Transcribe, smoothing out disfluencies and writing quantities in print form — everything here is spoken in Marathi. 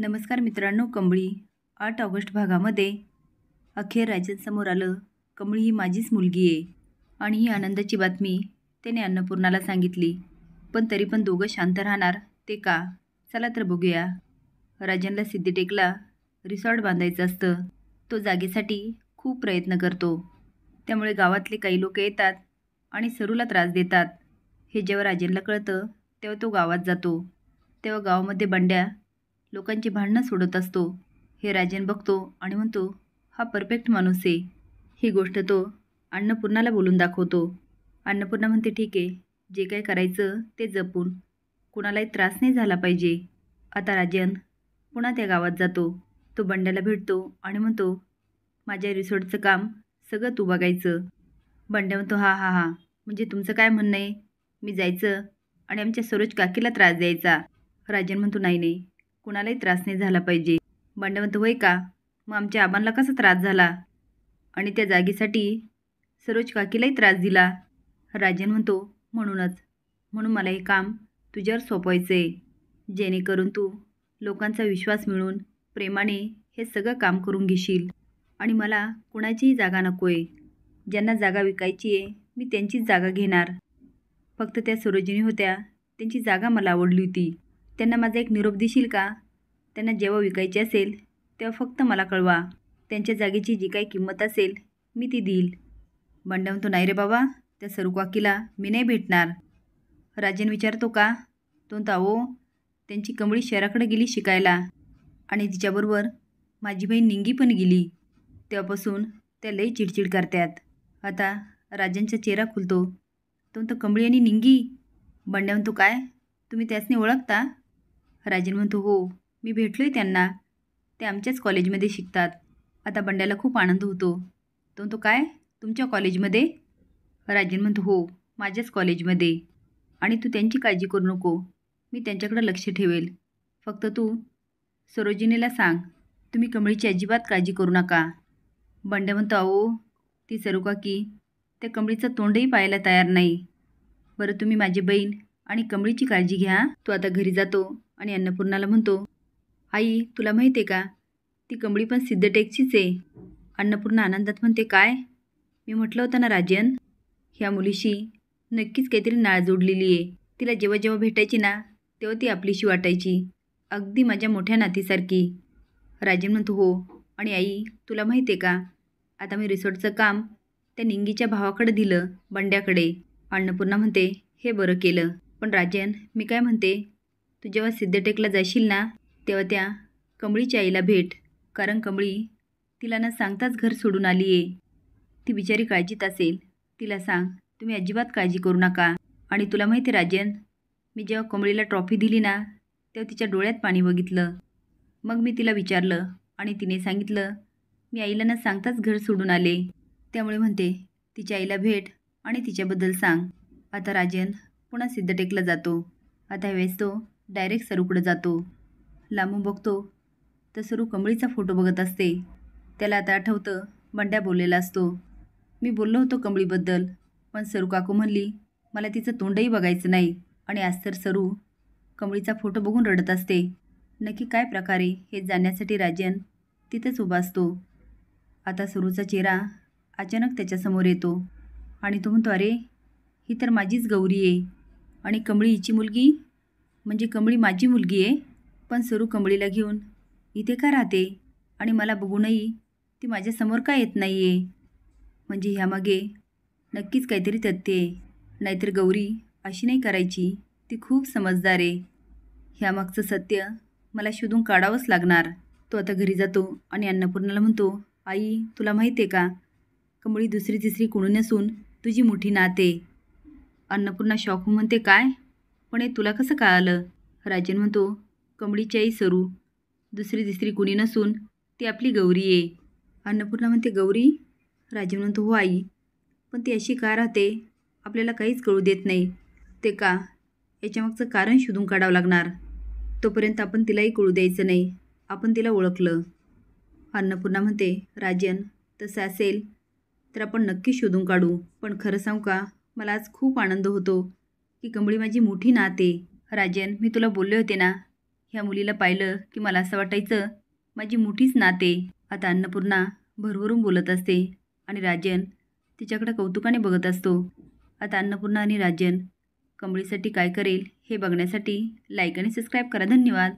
नमस्कार मित्रांनो. कमळी 8 ऑगस्ट भागामध्ये अखेर राजनसमोर आलं. कमळी ही माझीच मुलगी आहे आणि ही आनंदाची बातमी त्याने अन्नपूर्णाला सांगितली. पण तरी पण दोघं शांत राहणार ते का? चला तर बघूया. राजनला सिद्धटेकला रिसॉर्ट बांधायचं असतं. तो जागेसाठी खूप प्रयत्न करतो. त्यामुळे गावातले काही लोक येतात आणि सरूला त्रास देतात. हे जेव्हा राजनला कळतं तेव्हा तो गावात जातो. तेव्हा गावामध्ये बंड्या लोकांची भांडणं सोडत असतो. हे राजन बघतो आणि म्हणतो, हा परफेक्ट माणूस आहे. ही गोष्ट तो अन्नपूर्णाला बोलून दाखवतो. अन्नपूर्णा म्हणते, ठीक आहे, जे काय करायचं ते जपून, कुणालाही त्रास नाही झाला पाहिजे. आता राजन पुन्हा त्या गावात जातो. तो बंड्याला भेटतो आणि म्हणतो, माझ्या रिसॉर्टचं काम सगळं तू बघायचं. बंड्या म्हणतो, हा हा हा, म्हणजे तुमचं काय म्हणणं आहे? मी जायचं आणि आमच्या सरोज काकीला त्रास द्यायचा? राजन म्हणतो, नाही नाही, कुणालाही त्रास नाही झाला पाहिजे. बंड्या म्हणतो, होय का? मग आमच्या आबांना कसा त्रास झाला आणि त्या जागेसाठी सरोज काकीलाही त्रास दिला? राजन म्हणतो, म्हणून मला हे काम तुझ्यावर सोपवायचं आहे, जेणेकरून तू लोकांचा विश्वास मिळवून प्रेमाने हे सगळं काम करून घेशील. आणि मला कुणाचीही जागा नको आहे. ज्यांना जागा विकायची आहे मी त्यांचीच जागा घेणार. फक्त त्या सरोजिनी होत्या, त्यांची जागा मला आवडली होती. त्यांना माझा एक निरोप देशील का? त्यांना जेव्हा विकायची असेल तेव्हा फक्त मला कळवा. त्यांच्या जागेची जी काही किंमत असेल मी ती देईल. बंड्या म्हणतो, नाही रे बाबा, त्या सरू काकीला मी नाही भेटणार. राजन विचारतो, का? तो म्हणतो, अहो, त्यांची कमळी शहराकडे गेली शिकायला आणि तिच्याबरोबर माझी बहीण निंगी पण गेली. तेव्हापासून त्या लई चिडचिड करतात. आता राजनचा चेहरा खुलतो. तो म्हणतो, कमळी आणि निंगी? बंड्या म्हणतो, काय तुम्ही त्यासनी ओळखता? राजन म्हणतो, हो, मी भेटलो आहे त्यांना. ते आमच्याच कॉलेजमध्ये शिकतात. आता बंड्याला खूप आनंद होतो. तो म्हणतो, काय तुमच्या कॉलेजमध्ये? राजन म्हणतो, हो, माझ्याच कॉलेजमध्ये. आणि तू त्यांची काळजी करू नको, मी त्यांच्याकडे लक्ष ठेवेल. फक्त तू सरोजिनीला सांग, तुम्ही कमळीची अजिबात काळजी करू नका. बंड्या म्हणतो, अहो, ती सरू काकी त्या कमळीचं तोंडही पाहायला तयार नाही. बरं, तुम्ही माझी बहीण आणि कमळीची काळजी घ्या. तो आता घरी जातो आणि अन्नपूर्णाला म्हणतो, आई, तुला माहिती आहे का, ती कमळी पण सिद्धटेकचीच आहे. अन्नपूर्णा आनंदात म्हणते, काय? मी म्हटलं होतं ना राजन, ह्या मुलीशी नक्कीच काहीतरी नाळ जोडलेली आहे. तिला जेव्हा जेव्हा भेटायची ना तेव्हा ती आपलीशी वाटायची, अगदी माझ्या मोठ्या नातीसारखी. राजन म्हणतो, हो, आणि आई, तुला माहिती आहे का, आता मी रिसॉर्टचं काम त्या निंगीच्या भावाकडे दिलं, बंड्याकडे. अन्नपूर्णा म्हणते, हे बरं केलं. पण राजन, मी काय म्हणते, तू जेव्हा सिद्धटेकला जाशील ना तेव्हा त्या कमळीच्या आईला भेट. कारण कमळी तिला न सांगताच घर सोडून आली आहे. ती बिचारी काळजीत असेल. तिला सांग, तुम्ही अजिबात काळजी करू नका. आणि तुला माहिती आहे राजन, मी जेव्हा कमळीला ट्रॉफी दिली ना तेव्हा तिच्या डोळ्यात पाणी बघितलं. मग मी तिला विचारलं आणि तिने सांगितलं, मी आईला न सांगताच घर सोडून आले. त्यामुळे म्हणते, तिच्या आईला भेट आणि तिच्याबद्दल सांग. आता राजन पुन्हा सिद्धटेकला जातो. आता ह्यावेळेस तो डायरेक्ट सरूकडे जातो. लांबून बघतो तर सरू कमळीचा फोटो बघत असते. त्याला आता आठवतं, बंड्या बोललेला असतो, मी बोललो होतो कमळीबद्दल, पण सरू काकू म्हणली मला तिचं तोंडही बघायचं नाही. आणि आज तर सरू कमळीचा फोटो बघून रडत असते. नक्की काय प्रकारे हे जाणण्यासाठी राजन तिथंच उभा असतो. आता सरूचा चेहरा अचानक त्याच्यासमोर येतो आणि तो म्हणतो, अरे, ही तर माझीच गौरी आहे आणि कमळी हिची मुलगी, म्हणजे कमळी माझी मुलगी आहे. पण सरू कमळीला घेऊन इथे का राहते आणि मला बघूनही ती माझ्यासमोर का येत नाही आहे? म्हणजे ह्यामागे नक्कीच काहीतरी तथ्य आहे. नाहीतर गौरी अशी नाही करायची, ती खूप समजदार आहे. ह्यामागचं सत्य मला शोधून काढावंच लागणार. तो आता घरी जातो आणि अन्नपूर्णाला म्हणतो, आई, तुला माहिती आहे का, कमळी दुसरी तिसरी कुणी नसून तुझी मोठी नाते. अन्नपूर्णा शॉक म्हणते, काय? पण हे तुला कसं कळालं? राजन म्हणतो, कमळीची आई सरू, दुसरी तिसरी कुणी नसून ती आपली गौरी आहे. अन्नपूर्णा म्हणते, गौरी? राजन म्हणतो, हो आई, पण ती अशी का राहते आपल्याला काहीच कळू देत नाही. ते का, याच्यामागचं कारण शोधून काढावं लागणार. तोपर्यंत आपण तिलाही कळू द्यायचं नाही, आपण तिला ओळखलं. अन्नपूर्णा म्हणते, राजन, तसं असेल तर आपण नक्की शोधून काढू. पण खरं सांगू का, मला आज खूप आनंद होतो की कमळी माझी मोठी नात आहे. राजन, मी तुला बोलले होते ना ह्या मुलीला पाहिलं की मला असं वाटायचं माझी मोठीच नात आहे. आता अन्नपूर्णा भरभरून बोलत असते आणि राजन तिच्याकडे कौतुकाने बघत असतो. आता अन्नपूर्णा आणि राजन कमळीसाठी काय करेल हे बघण्यासाठी लाईक आणि सबस्क्राईब करा. धन्यवाद.